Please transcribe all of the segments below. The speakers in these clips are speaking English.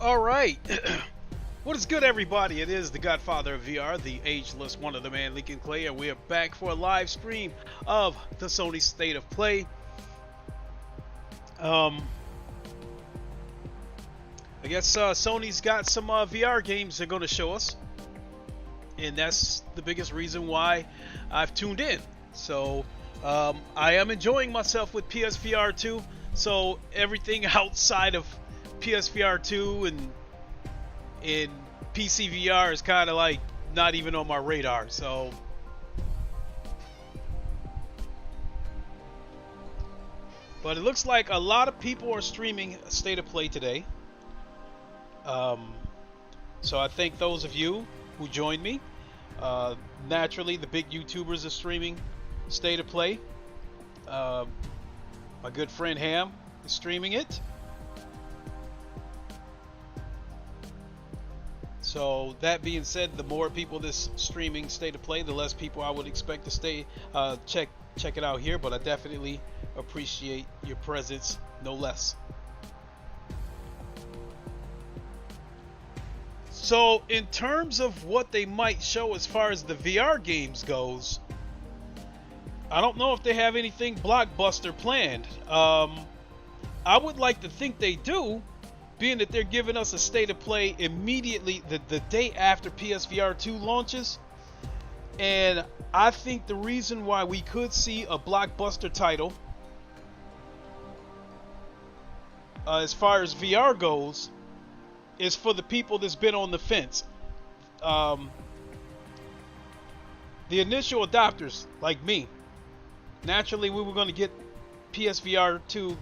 All right. What is good, everybody? It is the Godfather of VR, the ageless one of the man, Lincoln Clay, and we are back for a live stream of the Sony State of Play. I guess Sony's got some VR games they're going to show us, and that's the biggest reason why I've tuned in. So I am enjoying myself with PSVR 2. So everything outside of PSVR 2 and in PC VR is kind of like not even on my radar. So but it looks like a lot of people are streaming State of Play today. So I thank those of you who joined me. Naturally, the big YouTubers are streaming State of Play. My good friend Ham is streaming it. So that being said, the more people this streaming State of Play, the less people I would expect to stay check it out here. But I definitely appreciate your presence, no less. So in terms of what they might show as far as the VR games goes, I don't know if they have anything blockbuster planned. I would like to think they do, being that they're giving us a State of Play immediately the day after PSVR 2 launches. And I think the reason why we could see a blockbuster title as far as VR goes is for the people that's been on the fence. The initial adopters like me, naturally we were going to get PSVR 2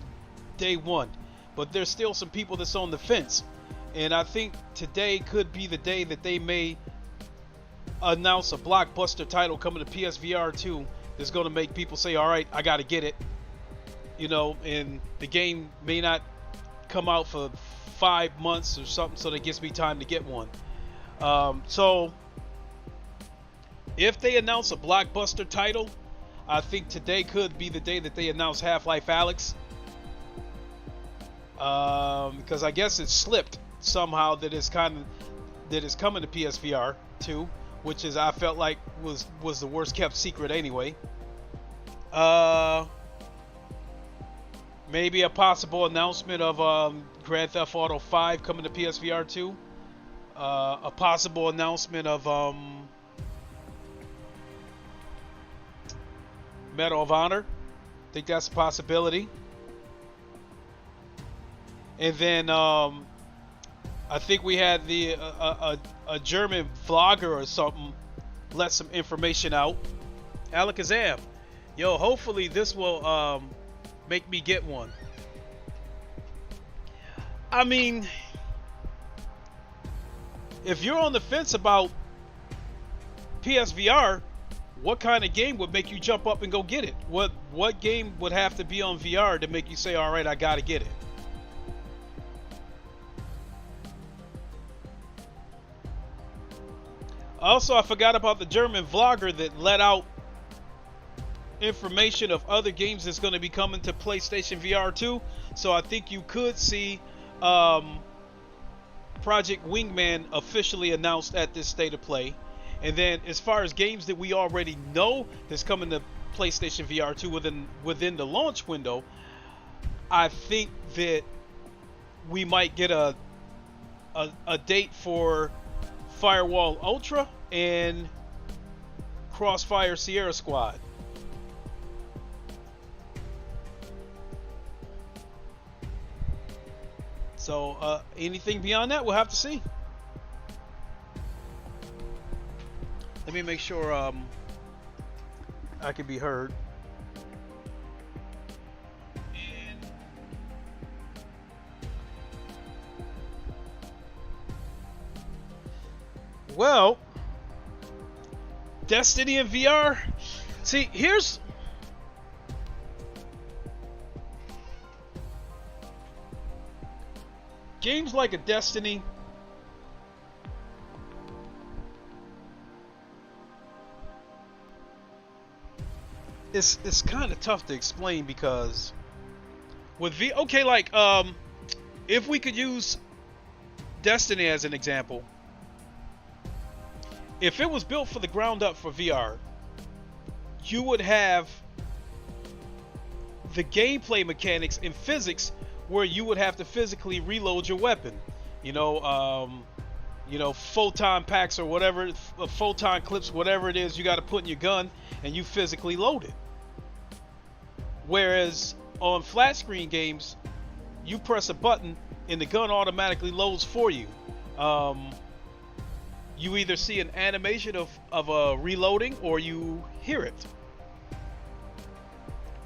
day one, but there's still some people that's on the fence, and I think today could be the day that they may announce a blockbuster title coming to PSVR 2 that's going to make people say, all right, I got to get it, you know. And the game may not come out for 5 months or something, so that gives me time to get one. So if they announce a blockbuster title, I think today could be the day that they announce Half-Life Alyx, because I guess it slipped somehow that it's coming to PSVR 2, which is, I felt like was the worst kept secret anyway. Maybe a possible announcement of Grand Theft Auto 5 coming to PSVR 2. A possible announcement of Medal of Honor. I think that's a possibility. And then I think we had a German vlogger or something let some information out. Alakazam, yo, hopefully this will make me get one. I mean, if you're on the fence about PSVR, what kind of game would make you jump up and go get it? What game would have to be on VR to make you say, all right, I gotta get it? Also, I forgot about the German vlogger that let out information of other games that's going to be coming to PlayStation VR 2. So I think you could see Project Wingman officially announced at this State of Play. And then as far as games that we already know that's coming to PlayStation VR 2 within the launch window, I think that we might get a date for Firewall Ultra and Crossfire Sierra Squad. So anything beyond that, we'll have to see. Let me make sure I can be heard. Well, Destiny in VR. See, here's games like a Destiny. It's kind of tough to explain because with like if we could use Destiny as an example, if it was built for the ground up for VR, you would have the gameplay mechanics and physics where you would have to physically reload your weapon. Photon packs or whatever, photon clips, whatever it is, you got to put in your gun and you physically load it. Whereas on flat screen games, you press a button and the gun automatically loads for you. You either see an animation of a reloading or you hear it.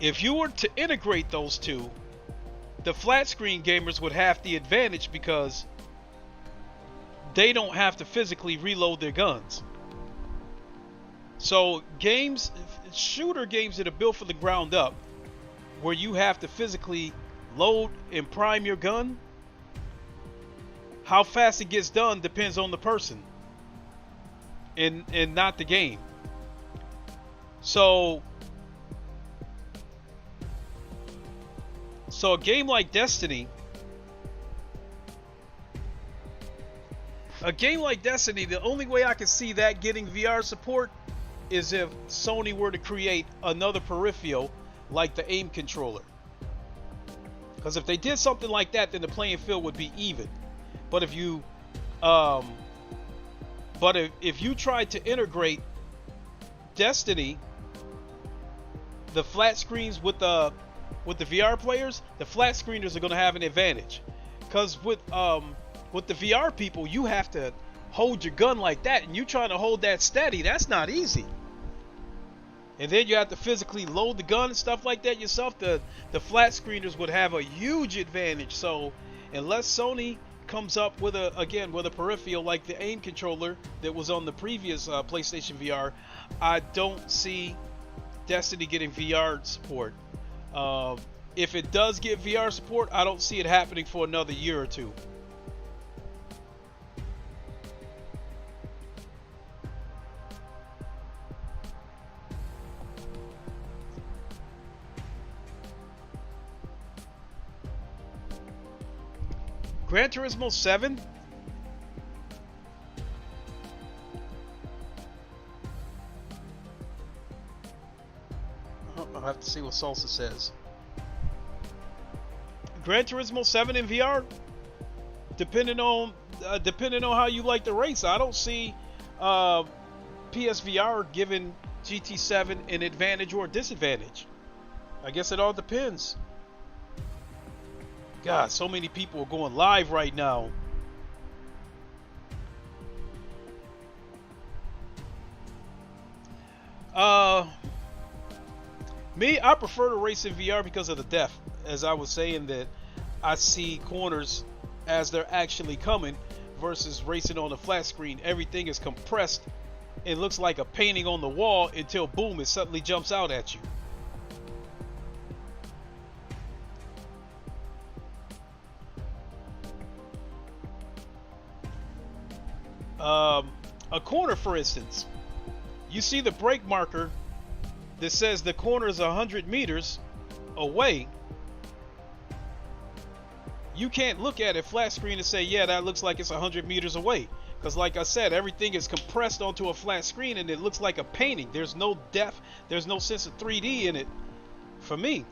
If you were to integrate those two, the flat screen gamers would have the advantage because they don't have to physically reload their guns. So shooter games that are built for the ground up, where you have to physically load and prime your gun, how fast it gets done depends on the person and not the game. So a game like Destiny, the only way I can see that getting VR support is if Sony were to create another peripheral like the aim controller. Because if they did something like that, then the playing field would be even. But if you if you tried to integrate Destiny, the flat screens with the VR players, the flat screeners are going to have an advantage. Because with the VR people, you have to hold your gun like that, and you trying to hold that steady, that's not easy. And then you have to physically load the gun and stuff like that yourself. The flat screeners would have a huge advantage. So unless Sony comes up with a peripheral like the aim controller that was on the previous PlayStation VR, I don't see Destiny getting VR support. If it does get VR support, I don't see it happening for another year or two. Gran Turismo 7? I'll have to see what Salsa says. Gran Turismo 7 in VR? Depending on how you like the race, I don't see PSVR giving GT7 an advantage or disadvantage. I guess it all depends. God, so many people are going live right now. I prefer to race in VR because of the depth. As I was saying, that I see corners as they're actually coming versus racing on a flat screen. Everything is compressed. It looks like a painting on the wall until boom, it suddenly jumps out at you. A corner, for instance, you see the brake marker that says the corner is 100 meters away. You can't look at it flat screen and say, yeah, that looks like it's 100 meters away. Because like I said, everything is compressed onto a flat screen and it looks like a painting. There's no depth, there's no sense of 3D in it for me.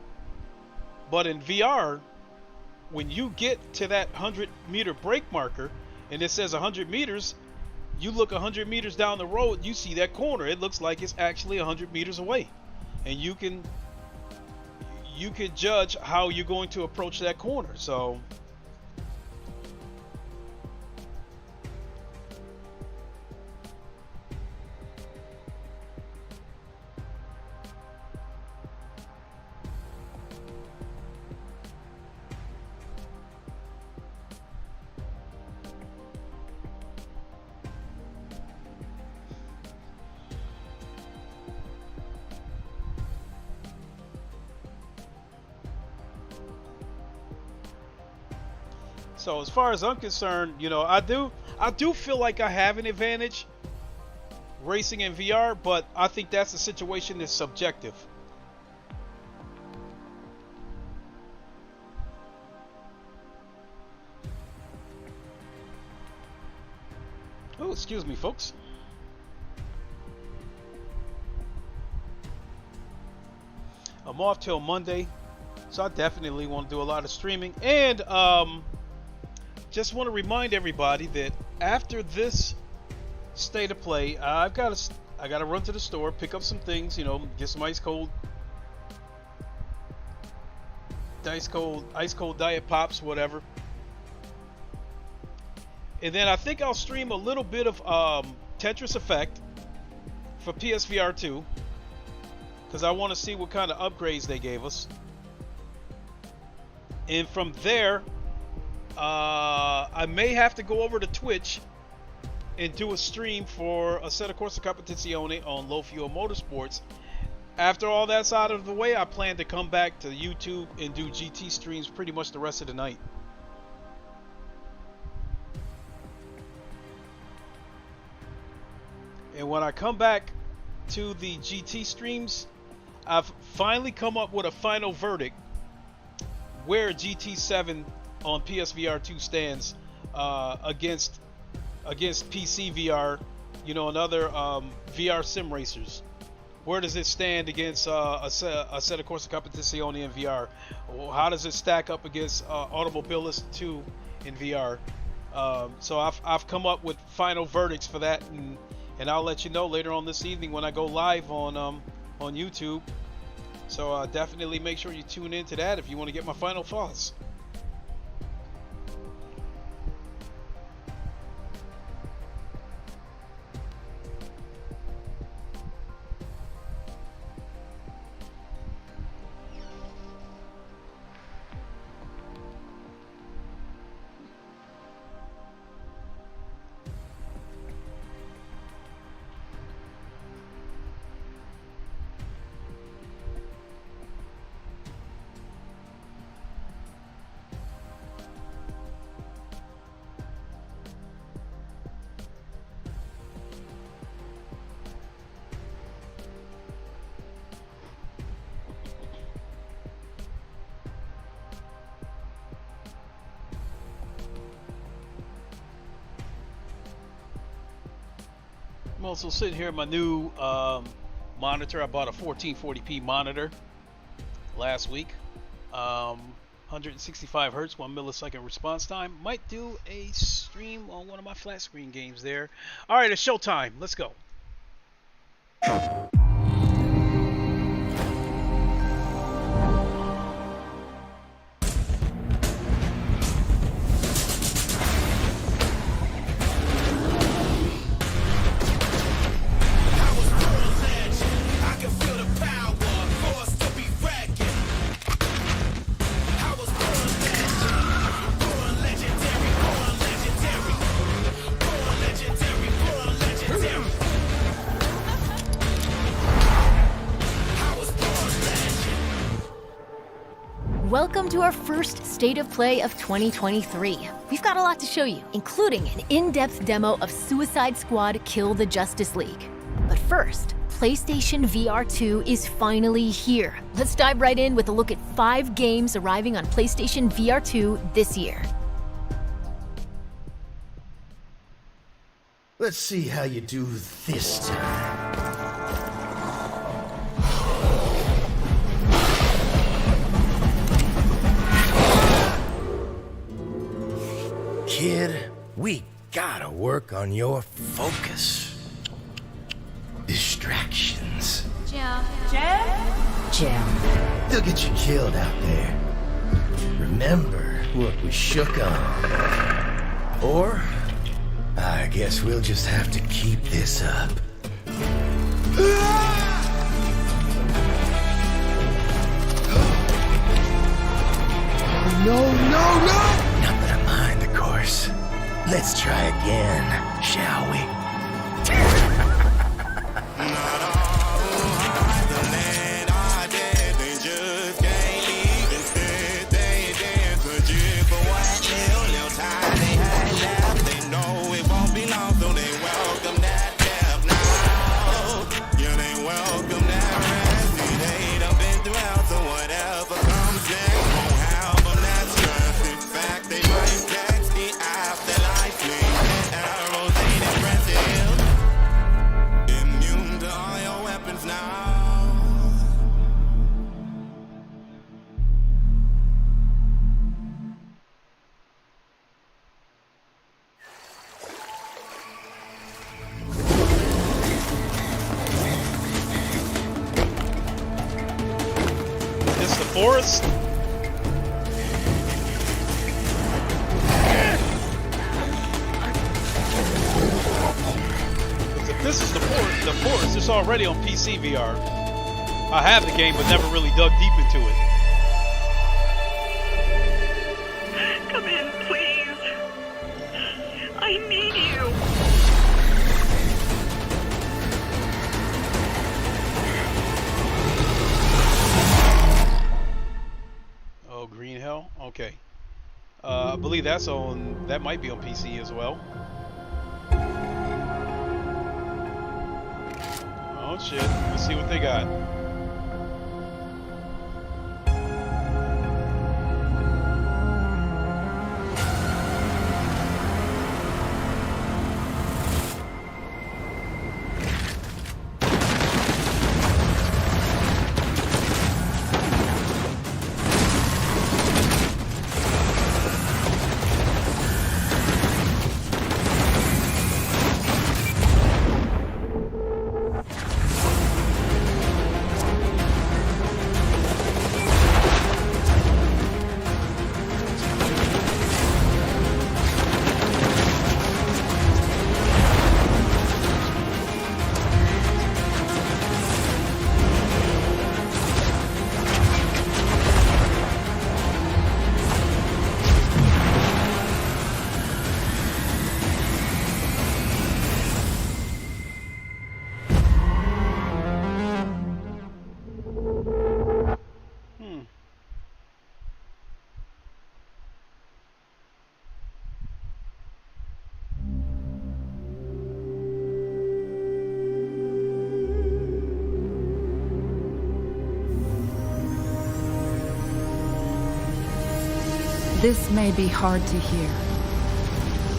But in VR, when you get to that 100-meter brake marker and it says 100 meters, you look 100 meters down the road, you see that corner. It looks like it's actually 100 meters away. And you can judge how you're going to approach that corner. So So as far as I'm concerned, I do feel like I have an advantage racing in VR, but I think that's a situation that's subjective. Oh, excuse me, folks. I'm off till Monday, so I definitely want to do a lot of streaming. And just want to remind everybody that after this state of play, I gotta run to the store, pick up some things, you know, get some ice cold diet pops, whatever. And then I think I'll stream a little bit of Tetris Effect for PSVR 2, because I want to see what kind of upgrades they gave us. And from there, I may have to go over to Twitch and do a stream for Assetto Corsa Competizione on Low Fuel Motorsports. After all that's out of the way, I plan to come back to YouTube and do GT streams pretty much the rest of the night. And when I come back to the GT streams, I've finally come up with a final verdict where GT7 on PSVR 2 stands against PC VR, you know, and other VR sim racers. Where does it stand against Assetto Corsa Competizione in VR? How does it stack up against Automobilist 2 in VR? So I've come up with final verdicts for that, and I'll let you know later on this evening when I go live on YouTube. So definitely make sure you tune into that if you want to get my final thoughts. I'm also sitting here in my new monitor. I bought a 1440p monitor last week. 165 hertz, 1 millisecond response time. Might do a stream on one of my flat screen games there. All right, it's showtime. Let's go. Welcome to our first State of Play of 2023. We've got a lot to show you, including an in-depth demo of Suicide Squad Kill the Justice League. But first, PlayStation VR 2 is finally here. Let's dive right in with a look at 5 games arriving on PlayStation VR 2 this year. Let's see how you do this time. Kid, we gotta work on your focus. Distractions. Jim. They'll get you killed out there. Remember what we shook on. Or, I guess we'll just have to keep this up. No! Not that I mind, of course. Let's try again, shall we? forest. Because if this is the forest, it's already on PC VR. I have the game, but never really dug deep into it. Come in, please. I need you. Oh, Green Hell? Okay. I believe that might be on PC as well. Oh shit, let's see what they got. This may be hard to hear.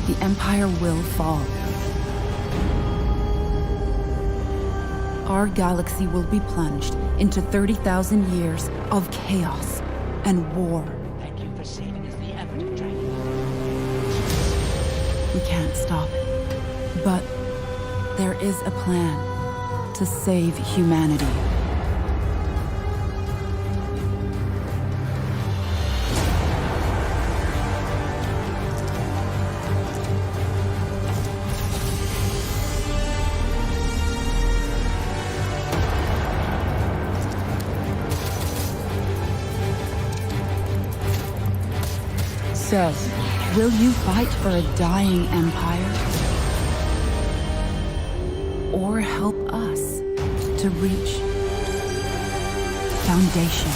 The Empire will fall. Our galaxy will be plunged into 30,000 years of chaos and war. Thank you for saving us the effort, Dragon. We can't stop it. But there is a plan to save humanity. So, will you fight for a dying empire? Or help us to reach Foundation?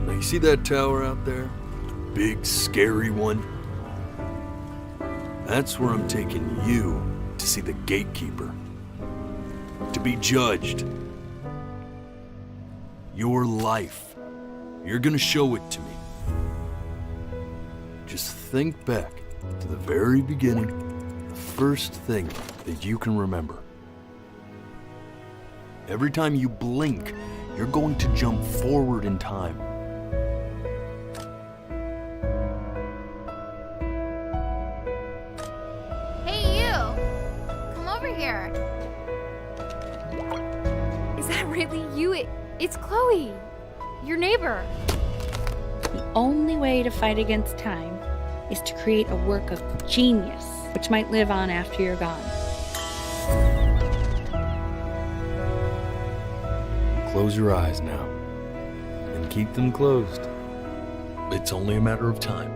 Now, you see that tower out there? The big, scary one? That's where I'm taking you to see the Gatekeeper. To be judged. Your life. You're gonna show it to me. Just think back to the very beginning, the first thing that you can remember. Every time you blink, you're going to jump forward in time. Is that really you? It's Chloe, your neighbor. The only way to fight against time is to create a work of genius, which might live on after you're gone. Close your eyes now, and keep them closed. It's only a matter of time.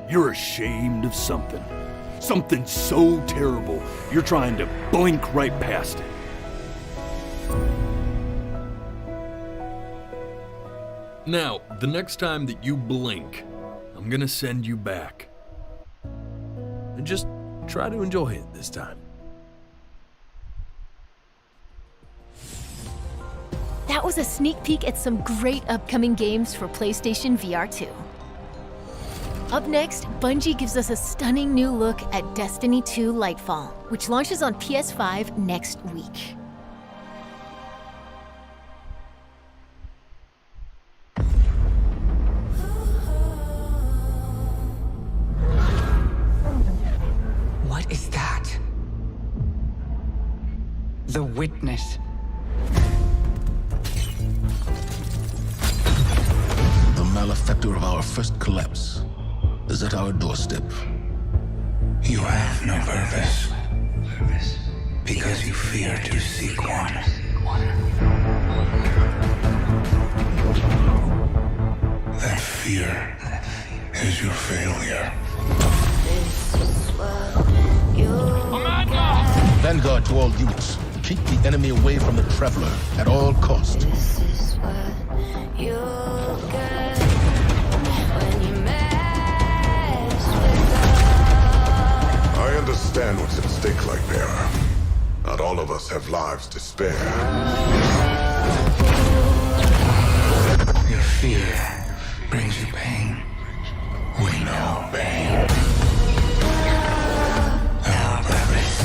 You're ashamed of something. Something so terrible, you're trying to blink right past it. Now, the next time that you blink, I'm gonna send you back. And just try to enjoy it this time. That was a sneak peek at some great upcoming games for PlayStation VR 2. Up next, Bungie gives us a stunning new look at Destiny 2 Lightfall, which launches on PS5 next week. the witness. The malefactor of our first collapse is at our doorstep. You have no purpose, because you fear to seek one. That fear is your failure. Vanguard to all units. Keep the enemy away from the Traveler at all costs. I understand what's at stake, Lightbearer. Not all of us have lives to spare. Your fear brings you pain. We know pain. Our purpose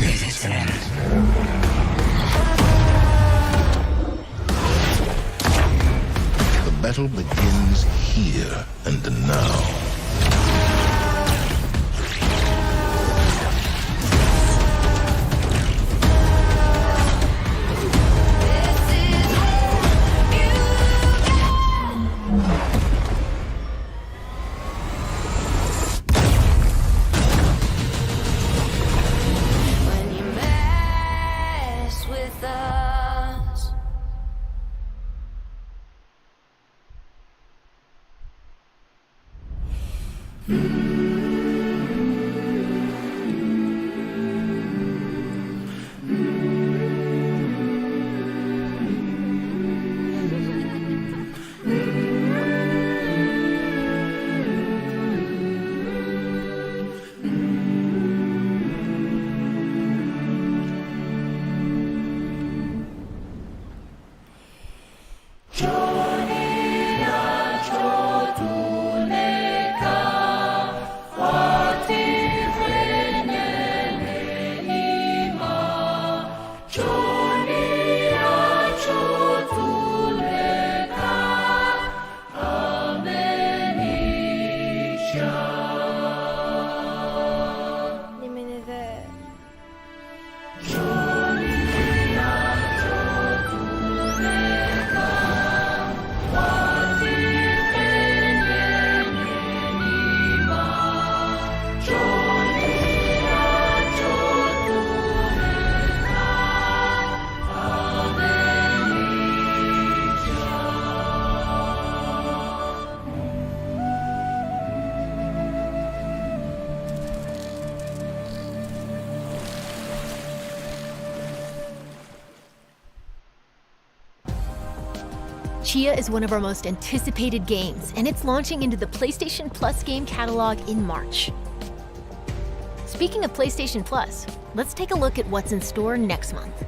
is its end. The battle begins here and now. Chia is one of our most anticipated games, and it's launching into the PlayStation Plus game catalog in March. Speaking of PlayStation Plus, let's take a look at what's in store next month.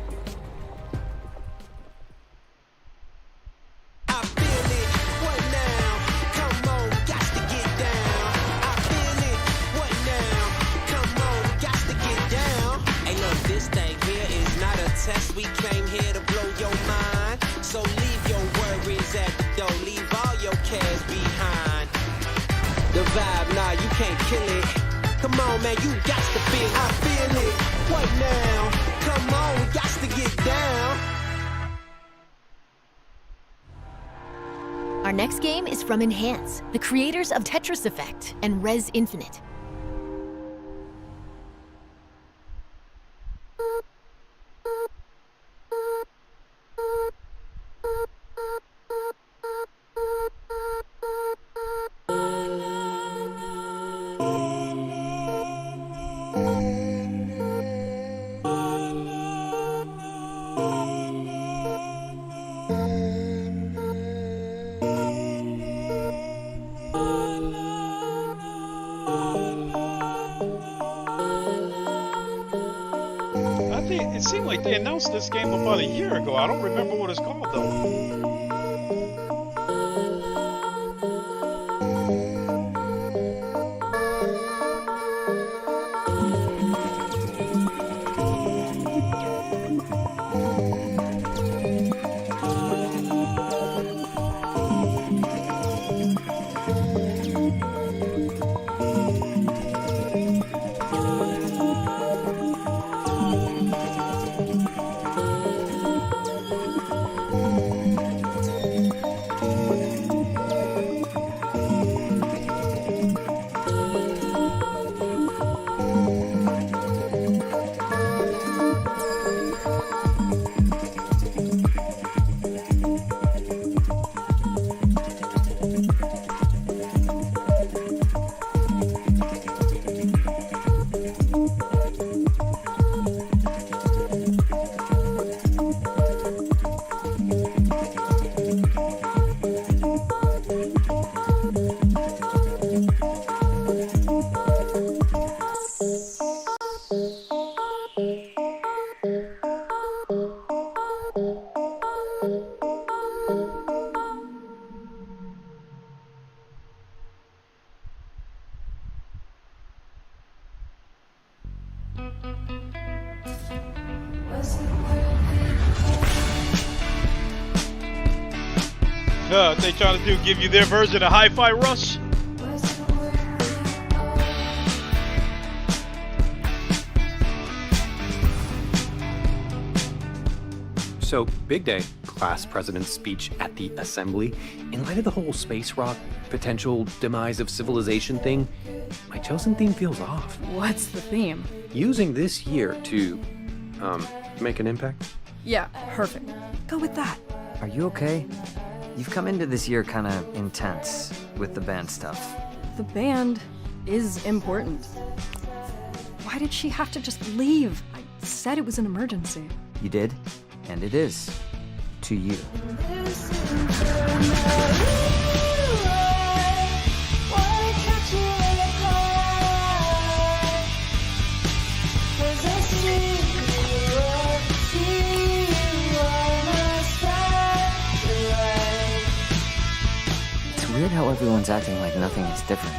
Our next game is from Enhance, the creators of Tetris Effect and Res Infinite. It seemed like they announced this game about a year ago. I don't remember what it's called though. They trying to give you their version of Hi-Fi Rush. So, big day, class president's speech at the assembly. In light of the whole space rock potential demise of civilization thing, my chosen theme feels off. What's the theme? Using this year to, make an impact? Yeah, perfect. Go with that. Are you okay? You've come into this year kind of intense with the band stuff. The band is important. Why did she have to just leave? I said it was an emergency. You did, and it is. To you. It's weird how everyone's acting like nothing is different.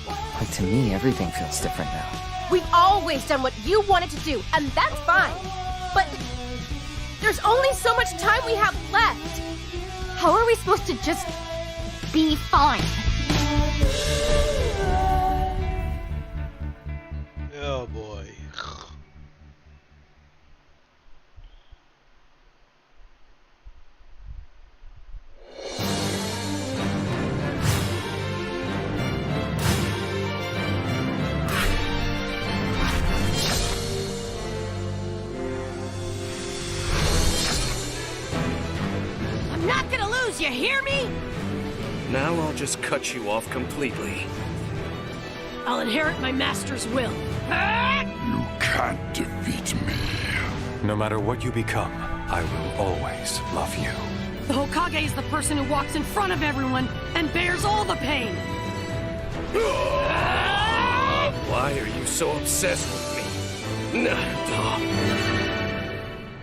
Like, to me, everything feels different now. We've always done what you wanted to do, and that's fine. But there's only so much time we have left. How are we supposed to just be fine? Oh boy. I'm not gonna lose, you hear me? Now I'll just cut you off completely. I'll inherit my master's will. You can't defeat me. No matter what you become, I will always love you. The Hokage is the person who walks in front of everyone and bears all the pain. Why are you so obsessed with me?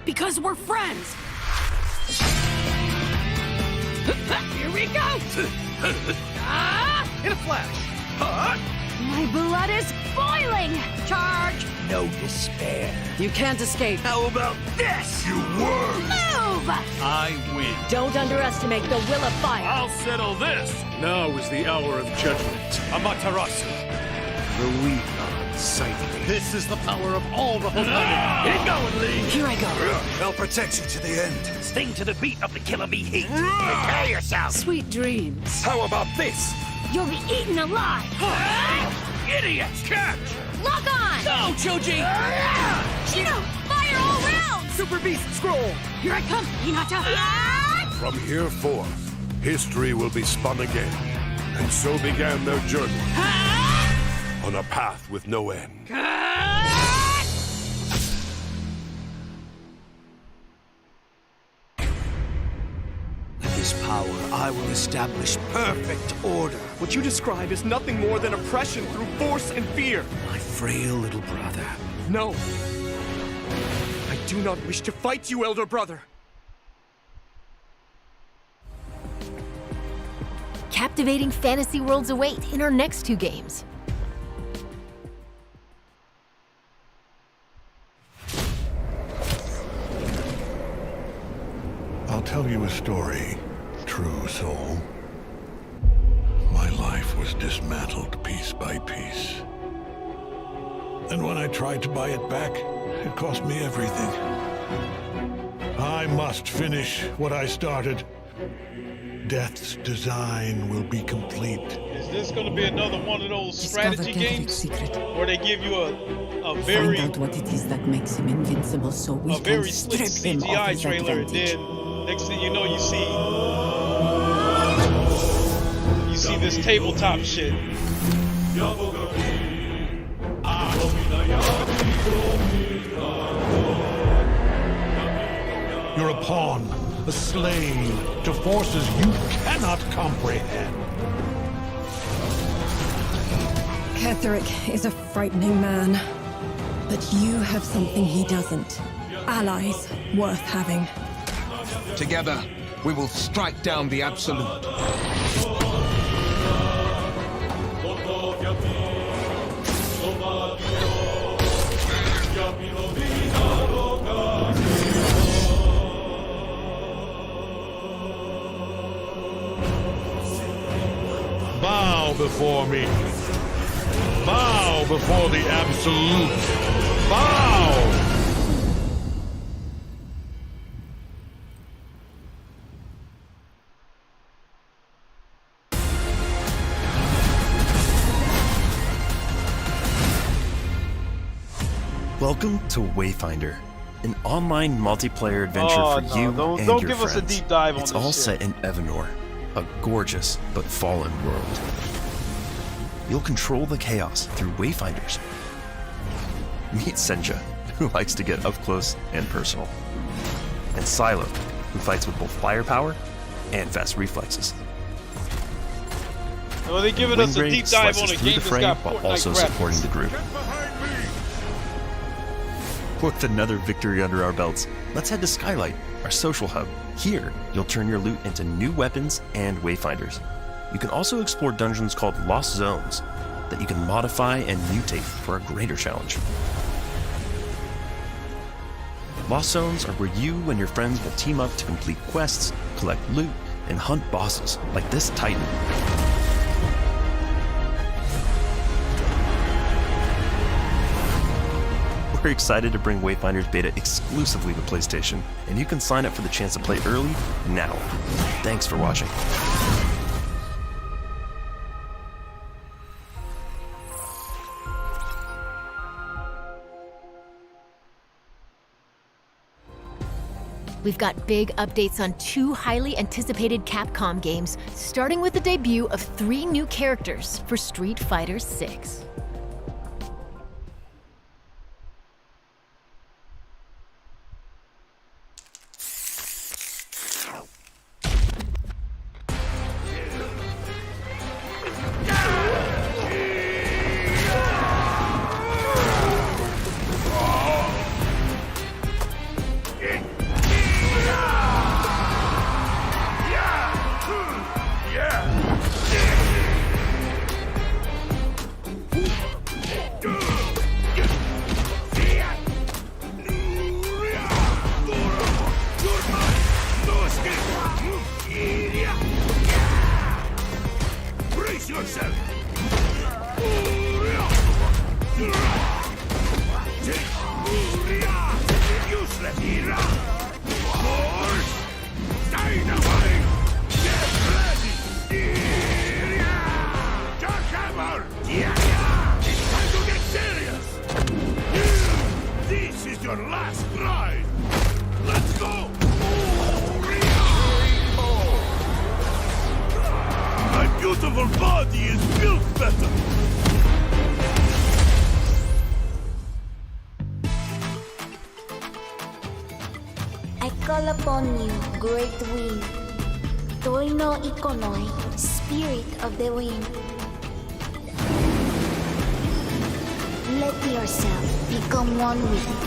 Because we're friends. Here we go! In a flash! My blood is boiling! Charge! No despair. You can't escape. How about this? You won! Move! I win. Don't underestimate the will of fire. I'll settle this. Now is the hour of judgment. Amaterasu. The weak are psychic. This is the power of all the Hokage. Get going, Lee. Here I go. I'll protect you to the end. Sting to the beat of the killer bee heat. Prepare yourself. Sweet dreams. How about this? You'll be eaten alive. Idiots! Catch! Lock on! Go, Choji! Shino, fire all round! Super Beast Scroll! Here I come, Hinata! From here forth, history will be spun again. And so began their journey. On a path with no end. With this power, I will establish perfect order. What you describe is nothing more than oppression through force and fear. My frail little brother. No. I do not wish to fight you, elder brother. Captivating fantasy worlds await in our next two games. I'll tell you a story, true soul. My life was dismantled piece by piece. And when I tried to buy it back, it cost me everything. I must finish what I started. Death's design will be complete. Is this going to be another one of those Discover strategy Ketherick's games secret. where they give you a very Find out what it is that makes him invincible so we a can very slick strip him of CGI his trailer, and advantage. then next thing you know, you see this tabletop shit. You're a pawn, a slave to forces you cannot comprehend. Ketherick is a frightening man. But you have something he doesn't. Allies worth having. Together, we will strike down the Absolute. Bow before me. Bow before the Absolute. Bow! Welcome to Wayfinder, an online multiplayer adventure for you and don't your give friends. us a deep dive on it's this all shit. set in Evanor, a gorgeous but fallen world. You'll control the chaos through Wayfinders. Meet Senja, who likes to get up close and personal, and Silo, who fights with both firepower and fast reflexes. Well, they're giving us a Windbreak deep dive on slices a through game the that's fray got while Fortnite also supporting the graphics. group. With another victory under our belts, let's head to Skylight, our social hub. Here, you'll turn your loot into new weapons and Wayfinders. You can also explore dungeons called Lost Zones that you can modify and mutate for a greater challenge. Lost Zones are where you and your friends will team up to complete quests, collect loot, and hunt bosses like this Titan. We're excited to bring Wayfinder's beta exclusively to PlayStation, and you can sign up for the chance to play early now. Thanks for watching. We've got big updates on 2 highly anticipated Capcom games, starting with the debut of 3 new characters for Street Fighter 6. Brace yourself! Useless era! Force! Dynamite! Get ready! Jackhammer! It's time to get serious! This is your last ride! Let's go! My beautiful body is built better! I call upon you, great wind. Toi no ikonoi, spirit of the wind. Let yourself become one with it.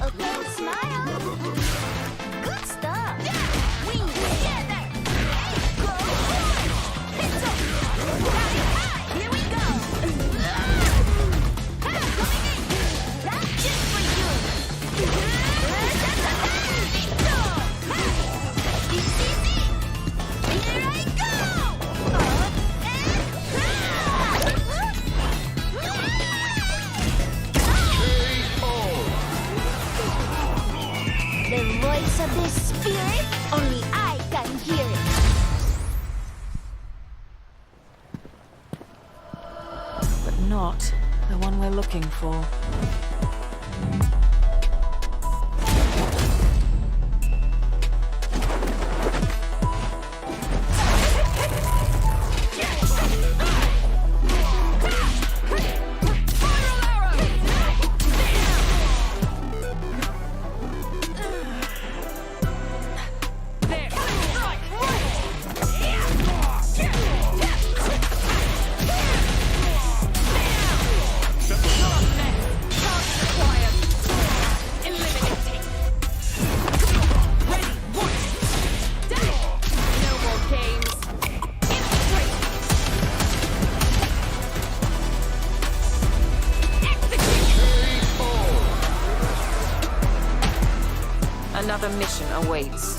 Okay, smile. Good stuff. Wings together. Go forward. Hits up. Here we go. Coming in. That's just for you. Easy. Here I go. The voice of the spirit, only I can hear it. But not the one we're looking for. Another mission awaits.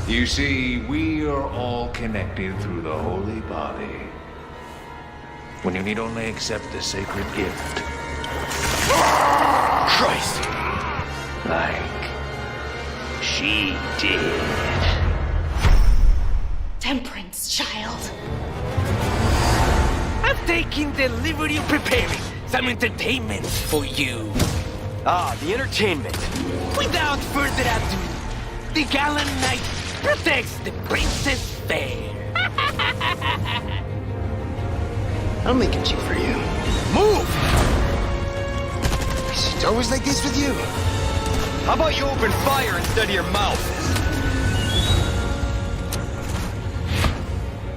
You see, we are all connected through the holy body. When you need only accept the sacred gift. Christ! Like she did. Temperance, child. I'm taking the liberty of preparing some entertainment for you. Ah, the entertainment. Without further ado, the gallant knight protects the princess fair. I'm making cheap for you. Move! It's always like this with you. How about you open fire instead of your mouth?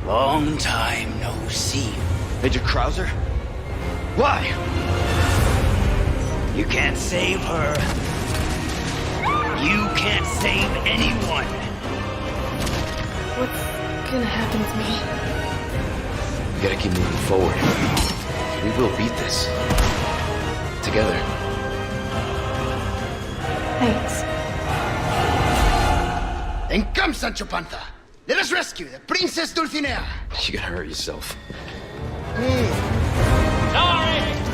Long time no see. Major Krauser? Why? You can't save her. You can't save anyone. What's gonna happen to me? We gotta keep moving forward. We will beat this. Together. Thanks. Then come, Sancho Panza. Let us rescue the Princess Dulcinea. You gotta hurt yourself. Sorry,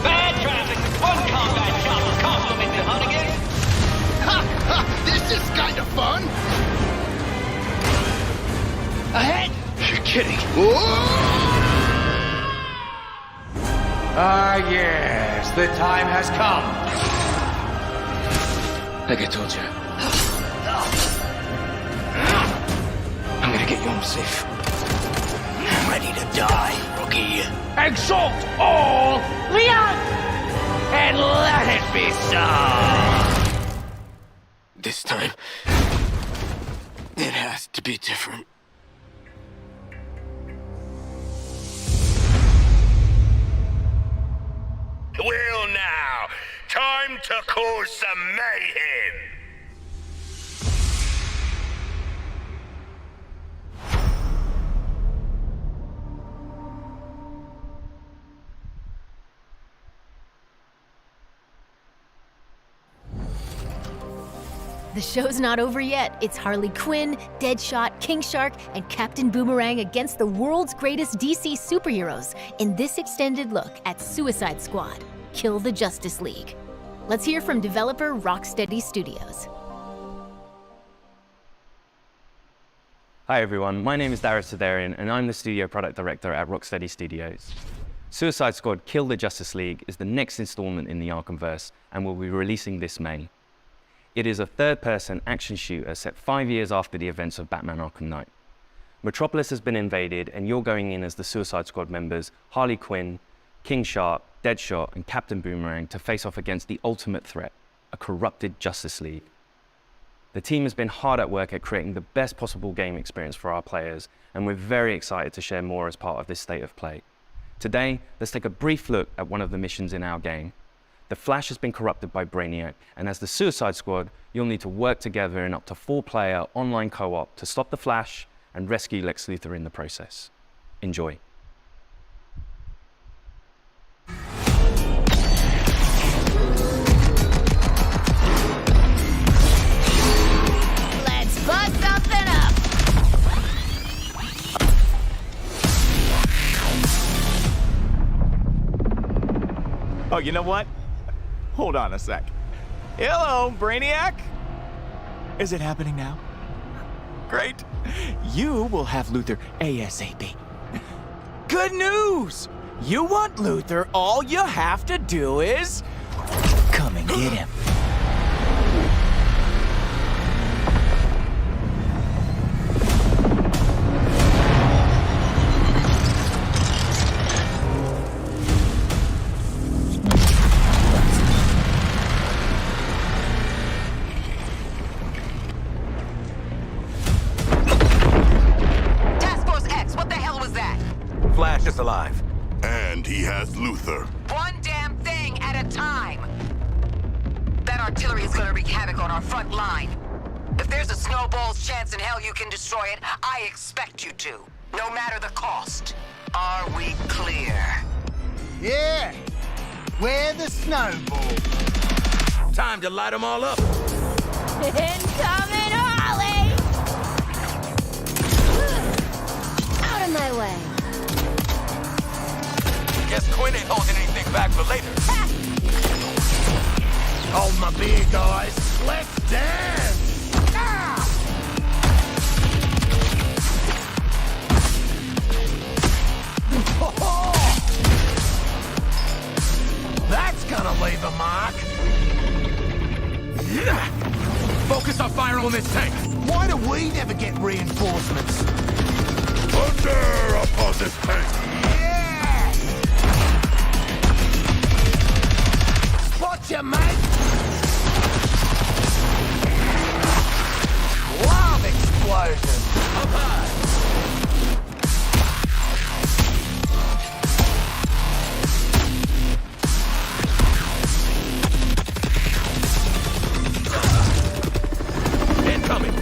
bad traffic. One combat shot will compliment the Hunnigan. Ha! Ha! This is kind of fun! Ahead! You're kidding. Ah, yes, the time has come. Like I told you. I'm gonna get you home safe. I'm ready to die, rookie. Exalt all Leon! And let it be so! This time, it has to be different. Well now, time to cause some mayhem. The show's not over yet. It's Harley Quinn, Deadshot, King Shark, and Captain Boomerang against the world's greatest DC superheroes in this extended look at Suicide Squad: Kill the Justice League. Let's hear from developer Rocksteady Studios. Hi everyone, my name is Darius Sidarian and I'm the studio product director at Rocksteady Studios. Suicide Squad: Kill the Justice League is the next installment in the Arkhamverse and will be releasing this May. It is a third-person action shooter set 5 years after the events of Batman Arkham Knight. Metropolis has been invaded and you're going in as the Suicide Squad members Harley Quinn, King Shark, Deadshot, and Captain Boomerang to face off against the ultimate threat, a corrupted Justice League. The team has been hard at work at creating the best possible game experience for our players, and we're very excited to share more as part of this state of play. Today, let's take a brief look at one of the missions in our game. The Flash has been corrupted by Brainiac, and as the Suicide Squad, you'll need to work together in up to 4-player online co-op to stop the Flash and rescue Lex Luthor in the process. Enjoy. Let's buzz something up! Oh, you know what? Hold on a sec. Hello, Brainiac? Is it happening now? Great. You will have Luthor ASAP. Good news! You want Luthor, all you have to do is... come and get him. Flash is alive. And he has Luthor. One damn thing! at a time. That artillery is gonna wreak havoc on our front line. If there's a snowball's chance in hell you can destroy it, I expect you to. No matter the cost. Are we clear? Yeah! Where the snowball? Time to light them all up. Incoming Ollie! Out of my way. Guess Quinn ain't holding anything back for later. Hold my beer, guys. Let's dance! Ah! That's gonna leave a mark. Focus our fire on this tank. Why do we never get reinforcements? Thunder upon this tank! Yes! Spot you, mate! Love explosion! Up high. Incoming.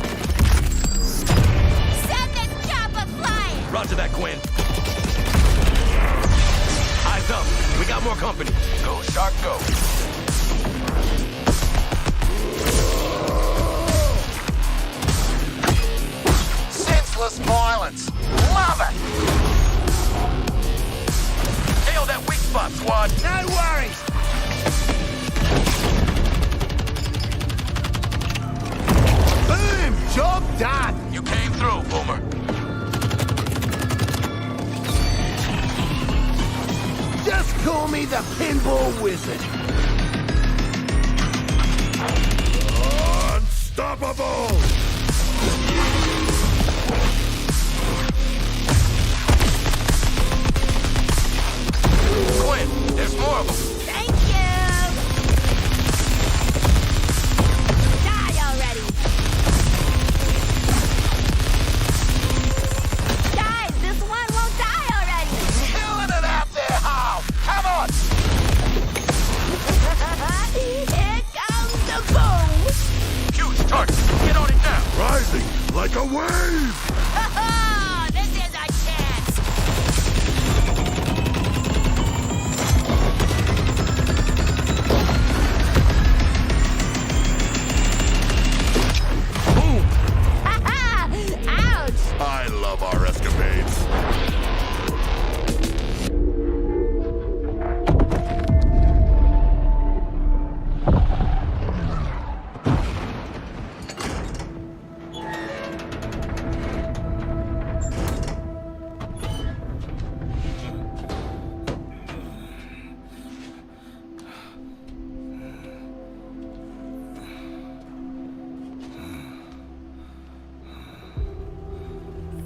Set this chopper flying! Roger that, Gwen. Eyes up. We got more company. Go, Shark, go. Senseless violence. Love it! Nail that weak spot, squad. No worries! Boom! Job done! You came through, Boomer. Just call me the Pinball Wizard. Unstoppable! Quinn, there's more of them. Thank you! Die already! Guys, this one won't die already! Killing it out there, Hal! Come on! Here comes the boom! Huge target. Get on it now. Rising like a wave! This is a chance! Boom. Ouch! I love our escapades.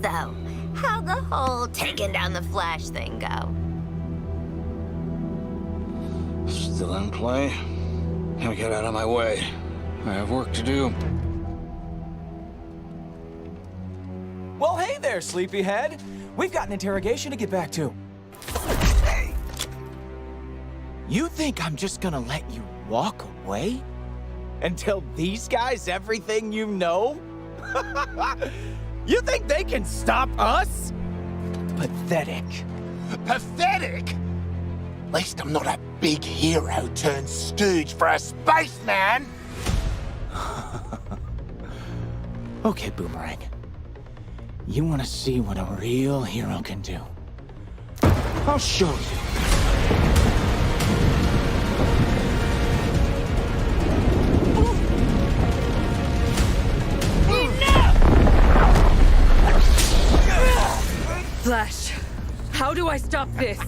So, how'd the whole taking down the Flash thing go? Still in play? Now get out of my way. I have work to do. Well, hey there, sleepyhead. We've got an interrogation to get back to. Hey. You think I'm just gonna let you walk away? And tell these guys everything you know? You think they can stop us? Pathetic. Pathetic? At least I'm not a big hero turned stooge for a spaceman! Okay, Boomerang. You want to see what a real hero can do? I'll show you. Flash, how do I stop this?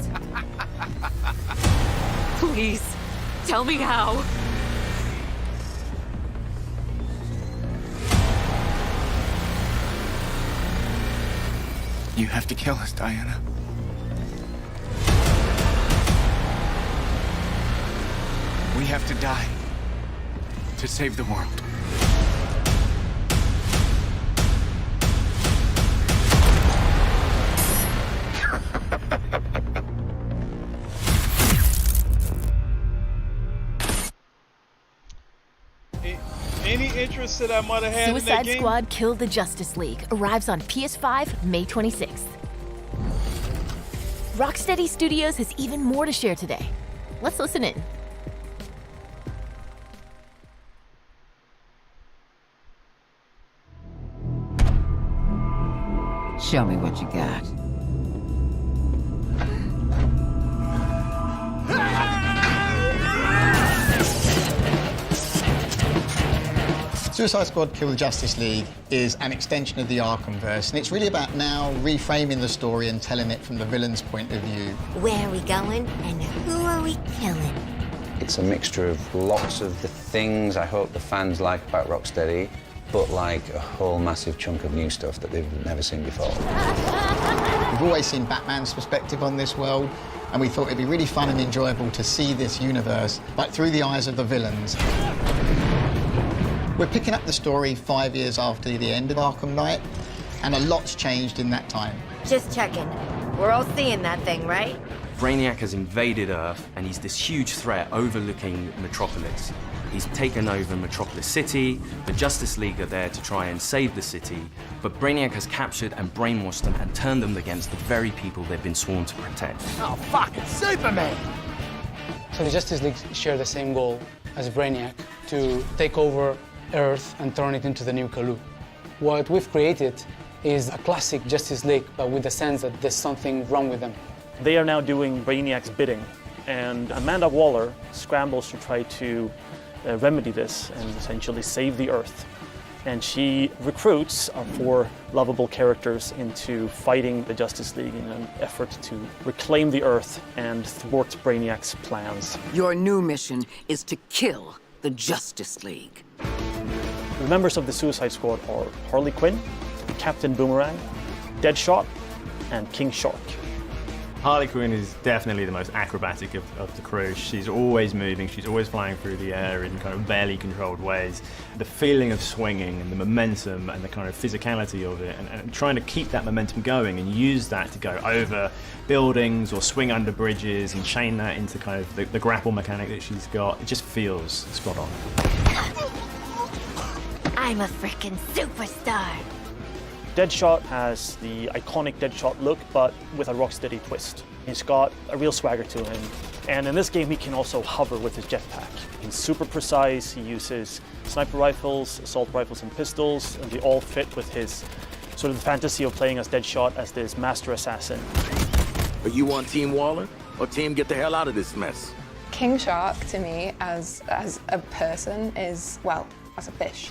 Please, tell me how. You have to kill us, Diana. We have to die to save the world. interest that I might have had in that Suicide game. Squad Kill the Justice League arrives on PS5 May 26th. Rocksteady Studios has even more to share today. Let's listen in. Show me what you got. Suicide Squad Kill the Justice League is an extension of the Arkhamverse, and it's really about now reframing the story and telling it from the villain's point of view. Where are we going and who are we killing? It's a mixture of lots of the things I hope the fans like about Rocksteady, but like a whole massive chunk of new stuff that they've never seen before. We've always seen Batman's perspective on this world, and we thought it'd be really fun and enjoyable to see this universe, but through the eyes of the villains. We're picking up the story 5 years after the end of Arkham Knight, and a lot's changed in that time. Just checking. We're all seeing that thing, right? Brainiac has invaded Earth, and he's this huge threat overlooking Metropolis. He's taken over Metropolis City. The Justice League are there to try and save the city, but Brainiac has captured and brainwashed them and turned them against the very people they've been sworn to protect. Oh, fuck, it's Superman! So the Justice League share the same goal as Brainiac, to take over Earth and turn it into the new Kalu. What we've created is a classic Justice League, but with the sense that there's something wrong with them. They are now doing Brainiac's bidding, and Amanda Waller scrambles to try to remedy this and essentially save the Earth. And she recruits 4 lovable characters into fighting the Justice League in an effort to reclaim the Earth and thwart Brainiac's plans. Your new mission is to kill the Justice League. The members of the Suicide Squad are Harley Quinn, Captain Boomerang, Deadshot, and King Shark. Harley Quinn is definitely the most acrobatic of the crew. She's always moving, she's always flying through the air in kind of barely controlled ways. The feeling of swinging and the momentum and the kind of physicality of it, and trying to keep that momentum going and use that to go over buildings or swing under bridges and chain that into kind of the grapple mechanic that she's got. It just feels spot on. I'm a frickin' superstar. Deadshot has the iconic Deadshot look, but with a Rocksteady twist. He's got a real swagger to him. And in this game, he can also hover with his jetpack. He's super precise. He uses sniper rifles, assault rifles, and pistols, and they all fit with his sort of the fantasy of playing as Deadshot as this master assassin. Are you on Team Waller, or Team Get the Hell Out of This Mess? King Shark, to me, as a person, is, well, as a fish,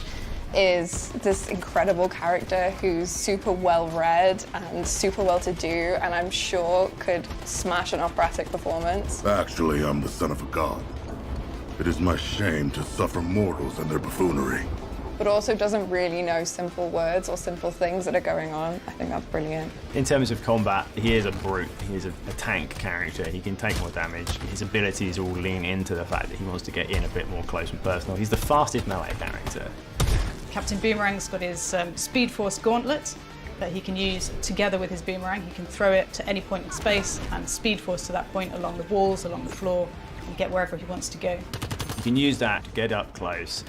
is this incredible character who's super well-read and super well-to-do, and I'm sure could smash an operatic performance. Actually, I'm the son of a god. It is my shame to suffer mortals and their buffoonery. But also doesn't really know simple words or simple things that are going on. I think that's brilliant. In terms of combat, he is a brute. He is a tank character. He can take more damage. His abilities all lean into the fact that he wants to get in a bit more close and personal. He's the fastest melee character. Captain Boomerang's got his Speed Force gauntlet that he can use together with his boomerang. He can throw it to any point in space and Speed Force to that point along the walls, along the floor, and get wherever he wants to go. You can use that to get up close,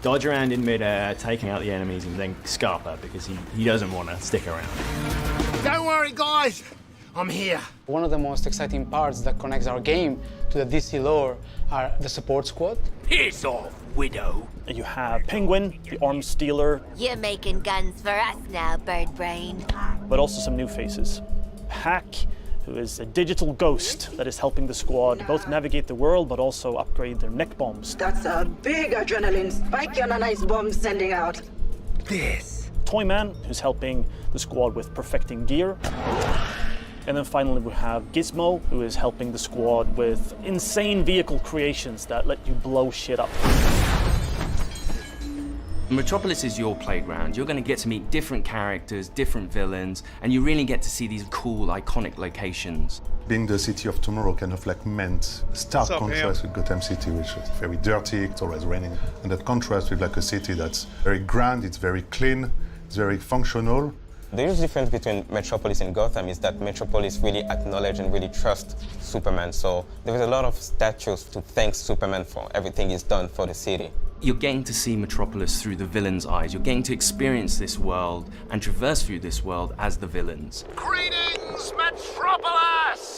dodge around in midair, taking out the enemies, and then scarper because he doesn't want to stick around. Don't worry, guys. I'm here. One of the most exciting parts that connects our game to the DC lore are the support squad. Piss off, Widow. And you have Penguin, the arms stealer. You're making guns for us now, Bird Brain. But also some new faces. Hack, who is a digital ghost that is helping the squad both navigate the world but also upgrade their neck bombs. That's a big adrenaline spike and a nice bomb sending out. This. Toyman, who's helping the squad with perfecting gear. And then finally we have Gizmo, who is helping the squad with insane vehicle creations that let you blow shit up. Metropolis is your playground. You're going to get to meet different characters, different villains, and you really get to see these cool, iconic locations. Being the city of tomorrow kind of like meant stark contrast with Gotham City, which is very dirty, it's always raining. And that contrast with like a city that's very grand, it's very clean, it's very functional. The huge difference between Metropolis and Gotham is that Metropolis really acknowledge and really trust Superman. So there is a lot of statues to thank Superman for everything he's done for the city. You're getting to see Metropolis through the villain's eyes. You're getting to experience this world and traverse through this world as the villains. Greetings, Metropolis!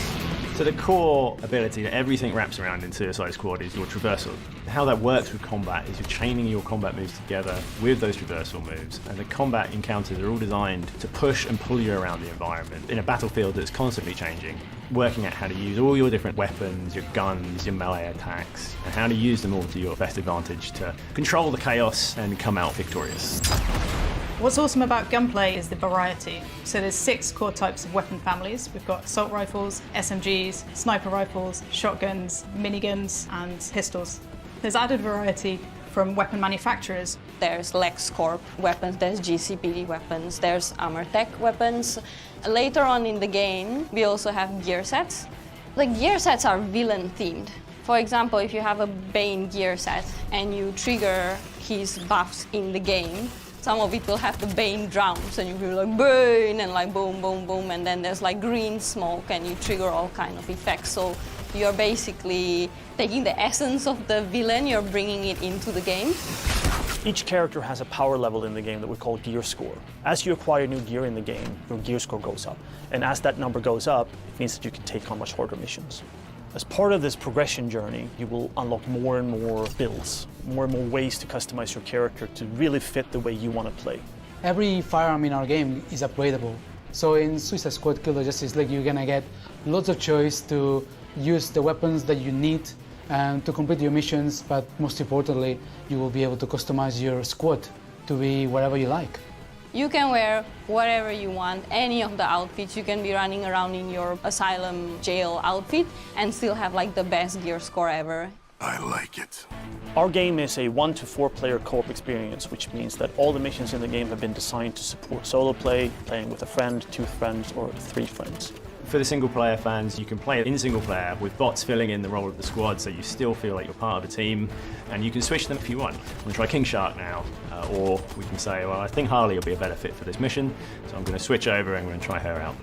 So the core ability that everything wraps around in Suicide Squad is your traversal. How that works with combat is you're chaining your combat moves together with those traversal moves, and the combat encounters are all designed to push and pull you around the environment in a battlefield that's constantly changing, working out how to use all your different weapons, your guns, your melee attacks, and how to use them all to your best advantage to control the chaos and come out victorious. What's awesome about gunplay is the variety. So there's 6 core types of weapon families. We've got assault rifles, SMGs, sniper rifles, shotguns, miniguns, and pistols. There's added variety from weapon manufacturers. There's LexCorp weapons, there's GCPD weapons, there's Armortech weapons. Later on in the game, we also have gear sets. The gear sets are villain themed. For example, if you have a Bane gear set and you trigger his buffs in the game, some of it will have the Bane drowns and you will like Bane and like boom, boom, boom, and then there's like green smoke and you trigger all kind of effects. So you're basically taking the essence of the villain, you're bringing it into the game. Each character has a power level in the game that we call gear score. As you acquire new gear in the game, your gear score goes up. And as that number goes up, it means that you can take on much harder missions. As part of this progression journey, you will unlock more and more builds, more and more ways to customize your character to really fit the way you want to play. Every firearm in our game is upgradable. So in Suicide Squad Kill the Justice League, you're gonna get lots of choice to use the weapons that you need and to complete your missions, but most importantly, you will be able to customize your squad to be whatever you like. You can wear whatever you want, any of the outfits. You can be running around in your asylum jail outfit and still have like the best gear score ever. I like it. Our game is a 1 to 4 player co-op experience, which means that all the missions in the game have been designed to support solo play, playing with a friend, 2 friends, or 3 friends. For the single player fans, you can play in single player with bots filling in the role of the squad so you still feel like you're part of a team, and you can switch them if you want. I'm going to try King Shark now, or we can say, well, I think Harley will be a better fit for this mission, so I'm going to switch over and I'm going to try her out.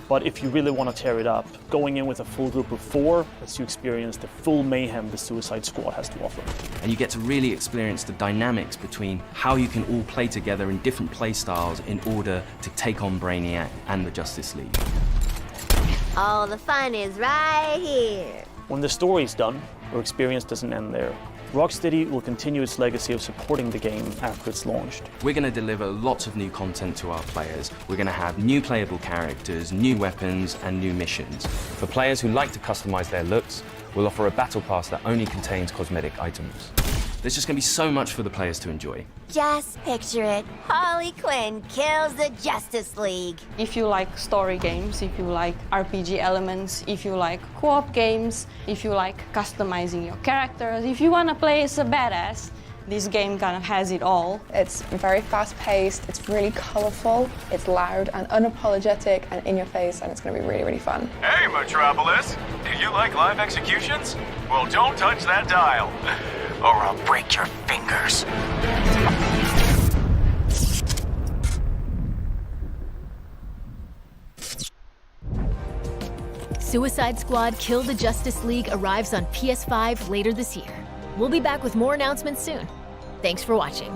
But if you really want to tear it up, going in with a full group of 4 lets you experience the full mayhem the Suicide Squad has to offer. And you get to really experience the dynamics between how you can all play together in different play styles in order to take on Brainiac and the Justice League. All the fun is right here. When the story's done, your experience doesn't end there. Rocksteady will continue its legacy of supporting the game after it's launched. We're going to deliver lots of new content to our players. We're going to have new playable characters, new weapons, and new missions. For players who like to customize their looks, we'll offer a battle pass that only contains cosmetic items. There's just going to be so much for the players to enjoy. Just picture it. Harley Quinn kills the Justice League. If you like story games, if you like RPG elements, if you like co-op games, if you like customizing your characters, if you want to play as a badass, this game kind of has it all. It's very fast-paced, it's really colorful, it's loud and unapologetic and in your face, and it's going to be really, really fun. Hey, Metropolis! Do you like live executions? Well, don't touch that dial, or I'll break your fingers. Suicide Squad Kill the Justice League arrives on PS5 later this year. We'll be back with more announcements soon. Thanks for watching.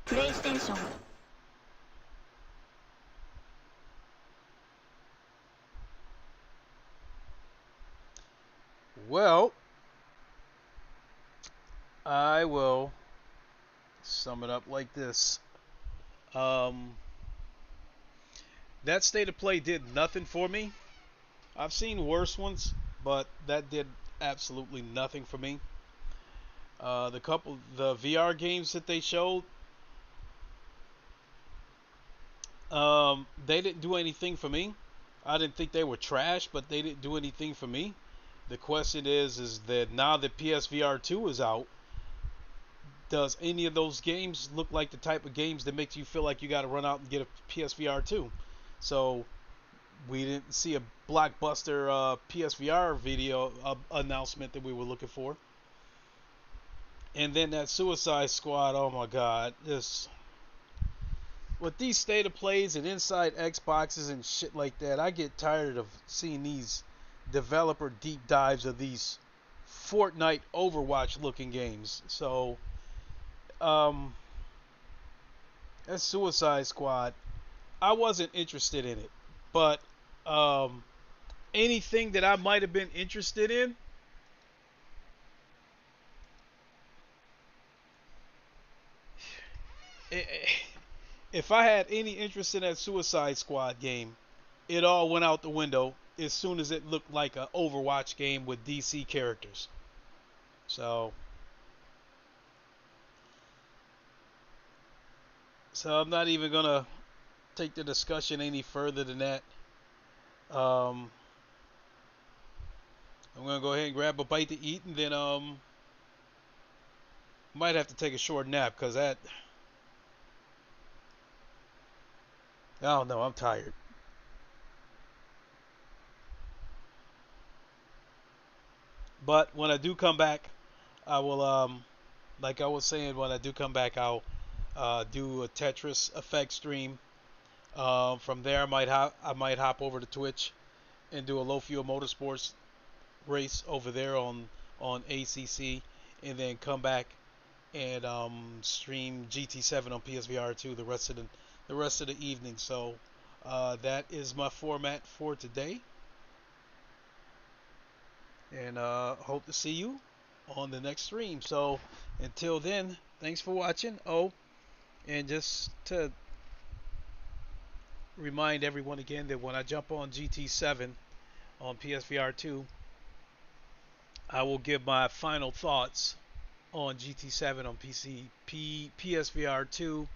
PlayStation. Well, I will sum it up like this. That state of play did nothing for me. I've seen worse ones, but that did absolutely nothing for me. The VR games that they showed, they didn't do anything for me. I didn't think they were trash, but they didn't do anything for me. The question is that now that PSVR 2 is out, does any of those games look like the type of games that makes you feel like you got to run out and get a PSVR 2? So we didn't see a blockbuster PSVR video announcement that we were looking for. And then that Suicide Squad, oh my God, just with these state of plays and inside Xboxes and shit like that, I get tired of seeing these developer deep dives of these Fortnite, Overwatch looking games. So, that Suicide Squad, I wasn't interested in it, but anything that I might have been interested in, if I had any interest in that Suicide Squad game, it all went out the window as soon as it looked like an Overwatch game with DC characters. So I'm not even gonna take the discussion any further than that. I'm gonna go ahead and grab a bite to eat, and then might have to take a short nap because that, I don't know, I'm tired. But when I do come back, I will, like I was saying, when I do come back, I'll do a Tetris Effect stream. From there, I might hop over to Twitch and do a low fuel motorsports race over there on ACC, and then come back and stream GT7 on PSVR 2 the rest of the evening. So that is my format for today, and hope to see you on the next stream. So until then, thanks for watching. Oh, and just to remind everyone again that when I jump on GT7 on PSVR 2, I will give my final thoughts on GT7 on PSVR 2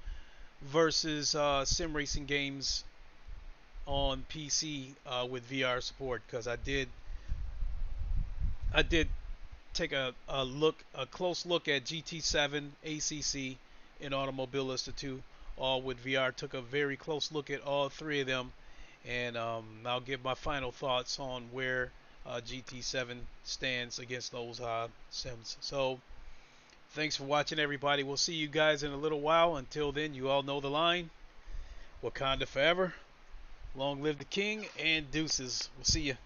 versus sim racing games on PC with VR support, because I did take a close look at GT7, ACC, and Automobilista 2, all with VR. Took a very close look at all three of them, and I'll give my final thoughts on where GT7 stands against those sims. So thanks for watching, everybody. We'll see you guys in a little while. Until then, you all know the line. Wakanda forever. Long live the king, and deuces. We'll see you.